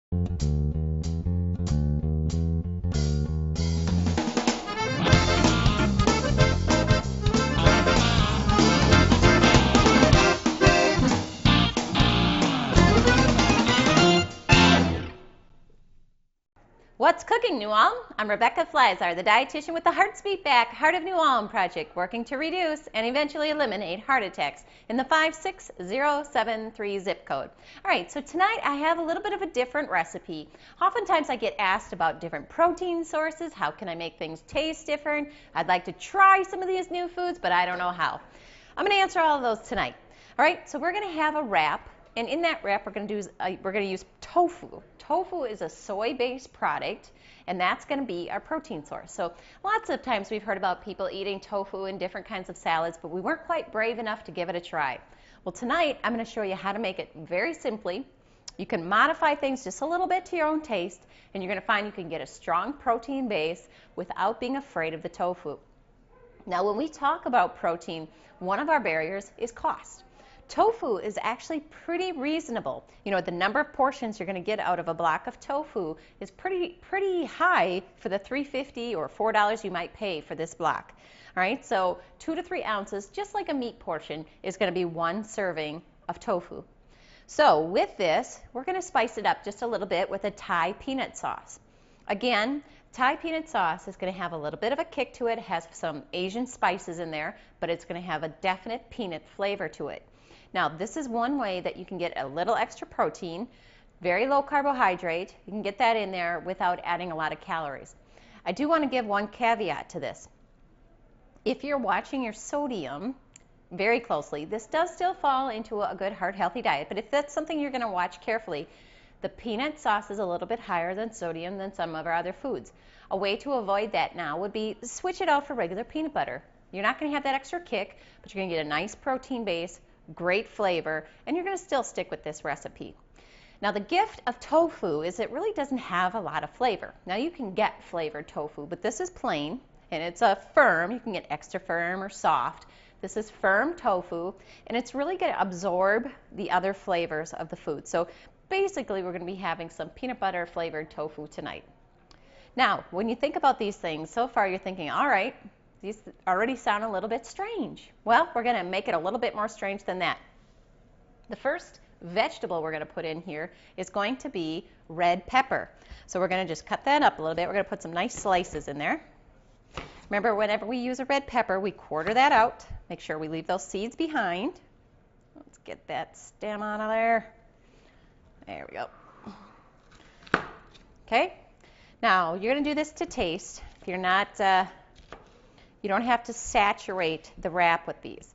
What's cooking, New Ulm? I'm Rebecca Fliszar, the dietitian with the Heart's Beat Back Heart of New Ulm project, working to reduce and eventually eliminate heart attacks in the 56073 zip code. All right, so tonight I have a little bit of a different recipe. Oftentimes I get asked about different protein sources. How can I make things taste different? I'd like to try some of these new foods, but I don't know how. I'm going to answer all of those tonight. All right, so we're going to have a wrap. And in that wrap, we're going to use tofu. Tofu is a soy-based product, and that's going to be our protein source. So lots of times we've heard about people eating tofu in different kinds of salads, but we weren't quite brave enough to give it a try. Well, tonight I'm going to show you how to make it very simply. You can modify things just a little bit to your own taste, and you're going to find you can get a strong protein base without being afraid of the tofu. Now, when we talk about protein, one of our barriers is cost. Tofu is actually pretty reasonable. You know, the number of portions you're going to get out of a block of tofu is pretty high for the $3.50 or $4 you might pay for this block. All right, so 2 to 3 ounces, just like a meat portion, is going to be 1 serving of tofu. So with this, we're going to spice it up just a little bit with a Thai peanut sauce. Again, Thai peanut sauce is going to have a little bit of a kick to it. It has some Asian spices in there, but it's going to have a definite peanut flavor to it. Now, this is one way that you can get a little extra protein, very low carbohydrate. You can get that in there without adding a lot of calories. I do want to give one caveat to this. If you're watching your sodium very closely, this does still fall into a good heart-healthy diet, but if that's something you're going to watch carefully, the peanut sauce is a little bit higher than sodium than some of our other foods. A way to avoid that now would be switch it out for regular peanut butter. You're not going to have that extra kick, but you're going to get a nice protein base, great flavor, and you're going to still stick with this recipe. Now, the gift of tofu is it really doesn't have a lot of flavor. Now, you can get flavored tofu, but this is plain, and it's a firm. You can get extra firm or soft. This is firm tofu, and it's really going to absorb the other flavors of the food. So basically, we're going to be having some peanut butter flavored tofu tonight. Now, when you think about these things, so far you're thinking, all right, these already sound a little bit strange. Well, we're going to make it a little bit more strange than that. The first vegetable we're going to put in here is going to be red pepper. So we're going to just cut that up a little bit. We're going to put some nice slices in there. Remember, whenever we use a red pepper, we quarter that out. Make sure we leave those seeds behind. Let's get that stem out of there. There we go. Okay. Now, you're going to do this to taste. If you're not... you don't have to saturate the wrap with these.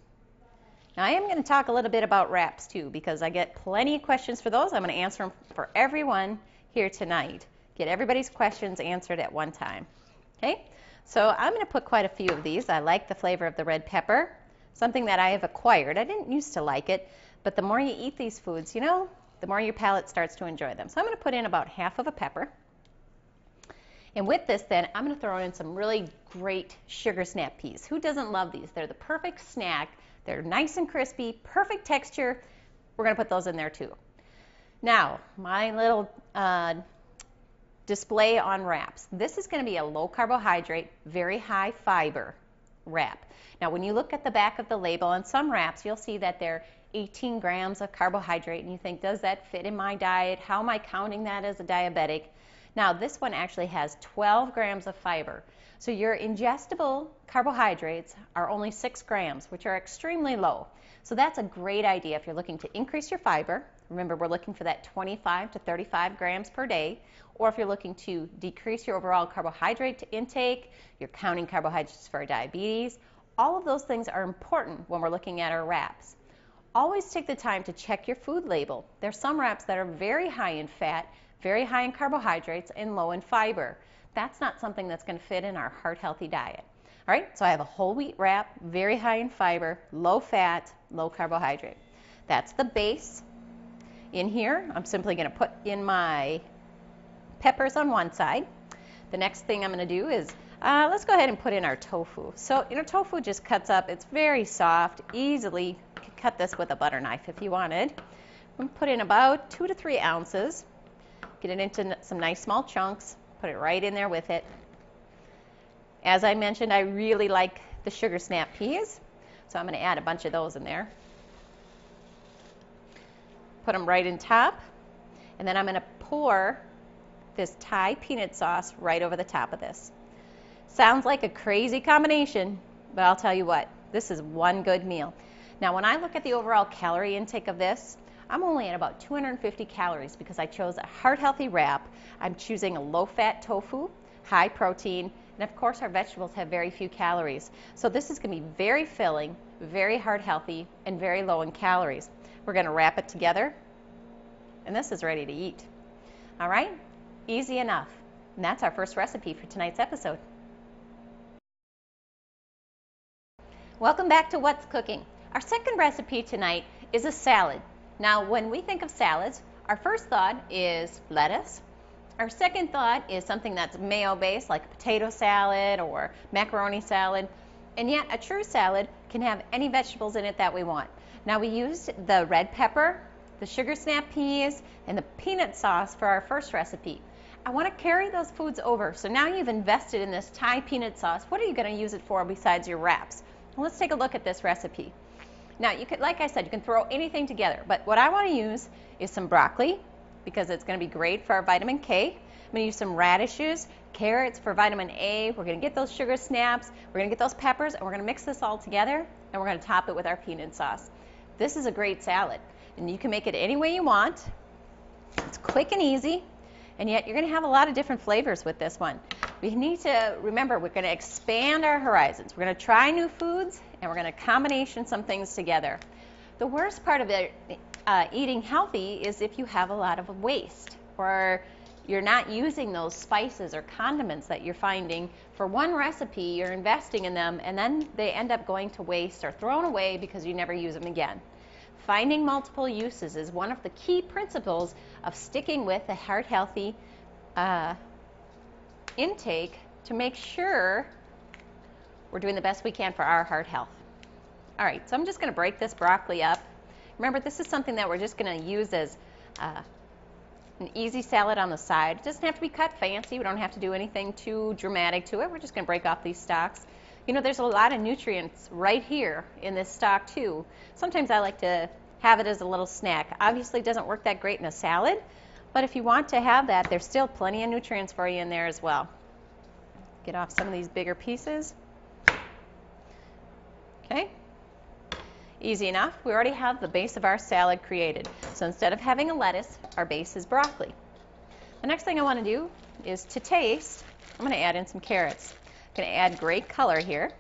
Now, I am going to talk a little bit about wraps too, because I get plenty of questions for those. I'm going to answer them for everyone here tonight. Get everybody's questions answered at one time. Okay? So I'm going to put quite a few of these. I like the flavor of the red pepper, something that I have acquired. I didn't used to like it, but the more you eat these foods, you know, the more your palate starts to enjoy them. So I'm going to put in about half of a pepper. And with this, then, I'm going to throw in some really great sugar snap peas. Who doesn't love these? They're the perfect snack. They're nice and crispy, perfect texture. We're going to put those in there, too. Now, my little display on wraps. This is going to be a low carbohydrate, very high fiber wrap. Now, when you look at the back of the label on some wraps, you'll see that they're 18 grams of carbohydrate, and you think, does that fit in my diet? How am I counting that as a diabetic? Now, this one actually has 12 grams of fiber. So your ingestible carbohydrates are only 6 grams, which are extremely low. So that's a great idea if you're looking to increase your fiber. Remember, we're looking for that 25 to 35 grams per day. Or if you're looking to decrease your overall carbohydrate intake, you're counting carbohydrates for diabetes. All of those things are important when we're looking at our wraps. Always take the time to check your food label. There's some wraps that are very high in fat, very high in carbohydrates, and low in fiber. That's not something that's going to fit in our heart-healthy diet. All right, so I have a whole wheat wrap, very high in fiber, low fat, low carbohydrate. That's the base. In here, I'm simply going to put in my peppers on one side. The next thing I'm going to do is, let's go ahead and put in our tofu. So, you know, tofu just cuts up. It's very soft, easily. You could cut this with a butter knife if you wanted. I'm going to put in about 2 to 3 ounces. get it into some nice small chunks, put it right in there with it. As I mentioned, I really like the sugar snap peas, so I'm going to add a bunch of those in there. Put them right in top, and then I'm going to pour this Thai peanut sauce right over the top of this. Sounds like a crazy combination, but I'll tell you what, this is one good meal. Now, when I look at the overall calorie intake of this, I'm only at about 250 calories because I chose a heart-healthy wrap. I'm choosing a low-fat tofu, high protein, and of course our vegetables have very few calories. So this is going to be very filling, very heart-healthy, and very low in calories. We're going to wrap it together, and this is ready to eat. All right? Easy enough. And that's our first recipe for tonight's episode. Welcome back to What's Cooking. Our second recipe tonight is a salad. Now, when we think of salads, our first thought is lettuce. Our second thought is something that's mayo-based, like a potato salad or macaroni salad. And yet, a true salad can have any vegetables in it that we want. Now, we used the red pepper, the sugar snap peas, and the peanut sauce for our first recipe. I want to carry those foods over. So now you've invested in this Thai peanut sauce. What are you going to use it for besides your wraps? Well, let's take a look at this recipe. Now, you could, like I said, you can throw anything together, but what I want to use is some broccoli because it's going to be great for our vitamin K. I'm going to use some radishes, carrots for vitamin A. We're going to get those sugar snaps, we're going to get those peppers, and we're going to mix this all together, and we're going to top it with our peanut sauce. This is a great salad, and you can make it any way you want. It's quick and easy, and yet you're going to have a lot of different flavors with this one. We need to remember we're going to expand our horizons. We're going to try new foods, and we're going to combination some things together. The worst part of it, eating healthy is if you have a lot of waste or you're not using those spices or condiments that you're finding for one recipe, you're investing in them, and then they end up going to waste or thrown away because you never use them again. Finding multiple uses is one of the key principles of sticking with a heart-healthy intake to make sure we're doing the best we can for our heart health. All right, so I'm just going to break this broccoli up. Remember, this is something that we're just going to use as an easy salad on the side. It doesn't have to be cut fancy. We don't have to do anything too dramatic to it. We're just going to break off these stalks. You know, there's a lot of nutrients right here in this stalk too. Sometimes I like to have it as a little snack. Obviously, it doesn't work that great in a salad, but if you want to have that, there's still plenty of nutrients for you in there as well. Get off some of these bigger pieces. Okay. Easy enough. We already have the base of our salad created. So instead of having a lettuce, our base is broccoli. The next thing I want to do is to taste, I'm going to add in some carrots. I'm going to add great color here.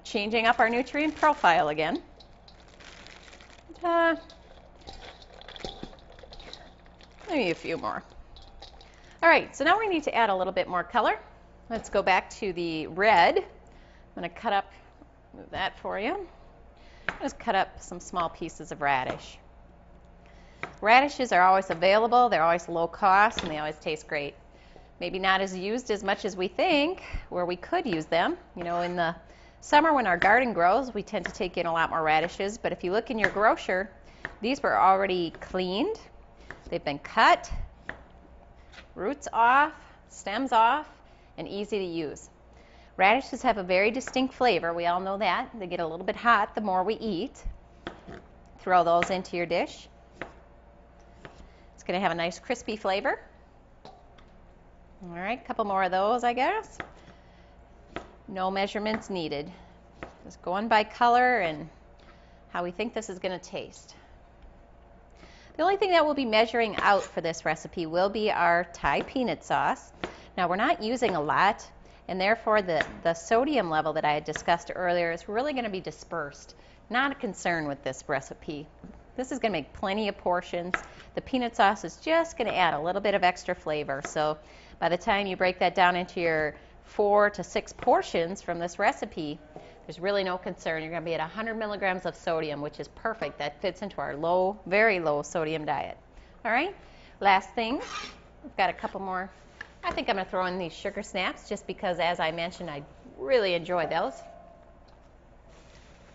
Changing up our nutrient profile again. Maybe a few more. All right, so now we need to add a little bit more color. Let's go back to the red. I'm going to cut up, move that for you. Just cut up some small pieces of radish. Radishes are always available, they're always low cost, and they always taste great. Maybe not as used as much as we think, where we could use them. You know, in the summer when our garden grows, we tend to take in a lot more radishes, but if you look in your grocer, these were already cleaned. They've been cut, roots off, stems off, and easy to use. Radishes have a very distinct flavor. We all know that. They get a little bit hot the more we eat. Throw those into your dish. It's going to have a nice crispy flavor. All right, a couple more of those, I guess. No measurements needed. Just going by color and how we think this is going to taste. The only thing that we'll be measuring out for this recipe will be our Thai peanut sauce. Now, we're not using a lot, and therefore the sodium level that I had discussed earlier is really going to be dispersed. Not a concern with this recipe. This is going to make plenty of portions. The peanut sauce is just going to add a little bit of extra flavor. So by the time you break that down into your 4 to 6 portions from this recipe, there's really no concern. You're going to be at 100 milligrams of sodium, which is perfect. That fits into our low, very low sodium diet. All right, last thing, we've got a couple more. I think I'm going to throw in these sugar snaps just because, as I mentioned, I really enjoy those.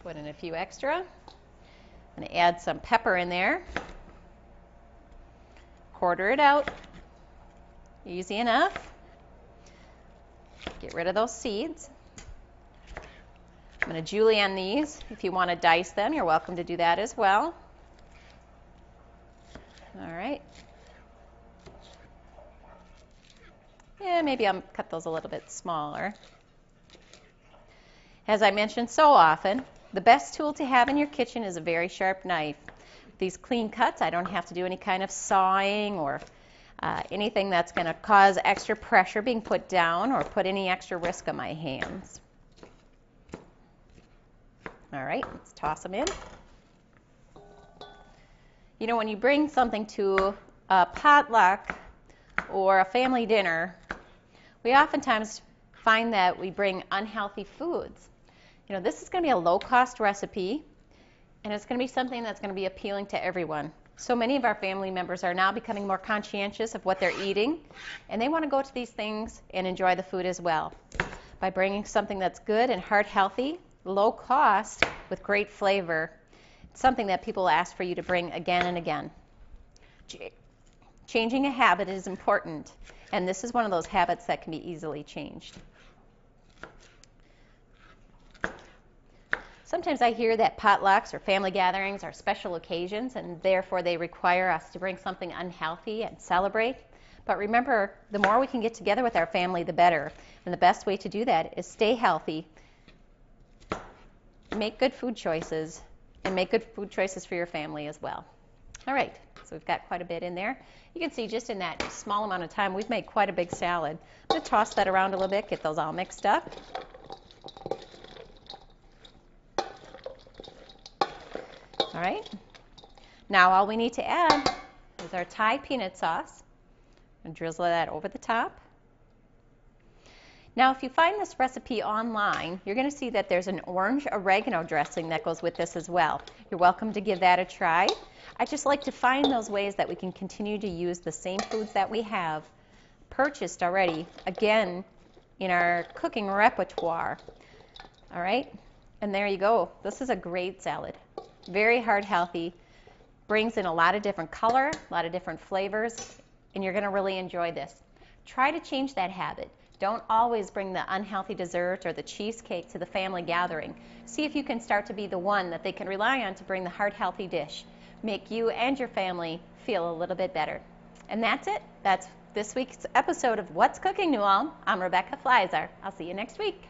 Put in a few extra. I'm going to add some pepper in there. quarter it out. Easy enough. Get rid of those seeds. I'm going to julienne these. If you want to dice them, you're welcome to do that as well. All right. Yeah, maybe I'll cut those a little bit smaller. As I mentioned so often, the best tool to have in your kitchen is a very sharp knife. These clean cuts, I don't have to do any kind of sawing or anything that's going to cause extra pressure being put down or put any extra risk on my hands. All right, let's toss them in. You know, when you bring something to a potluck or a family dinner, we oftentimes find that we bring unhealthy foods. You know, this is going to be a low-cost recipe, and it's going to be something that's going to be appealing to everyone. So many of our family members are now becoming more conscientious of what they're eating, and they want to go to these things and enjoy the food as well. By bringing something that's good and heart-healthy, low cost, with great flavor, it's something that people ask for you to bring again and again. Changing a habit is important, and this is one of those habits that can be easily changed. Sometimes I hear that potlucks or family gatherings are special occasions, and therefore they require us to bring something unhealthy and celebrate. But remember, the more we can get together with our family, the better. And the best way to do that is stay healthy, make good food choices, and make good food choices for your family as well. All right, so we've got quite a bit in there. You can see just in that small amount of time, we've made quite a big salad. I'm going to toss that around a little bit, get those all mixed up. All right, now all we need to add is our Thai peanut sauce. And drizzle that over the top. Now, if you find this recipe online, you're going to see that there's an orange oregano dressing that goes with this as well. You're welcome to give that a try. I just like to find those ways that we can continue to use the same foods that we have purchased already, again, in our cooking repertoire. All right, and there you go. This is a great salad. Very heart healthy, brings in a lot of different color, a lot of different flavors, and you're going to really enjoy this. Try to change that habit. Don't always bring the unhealthy dessert or the cheesecake to the family gathering. See if you can start to be the one that they can rely on to bring the heart-healthy dish. Make you and your family feel a little bit better. And that's it. That's this week's episode of What's Cooking, New Ulm. I'm Rebecca Fliszar. I'll see you next week.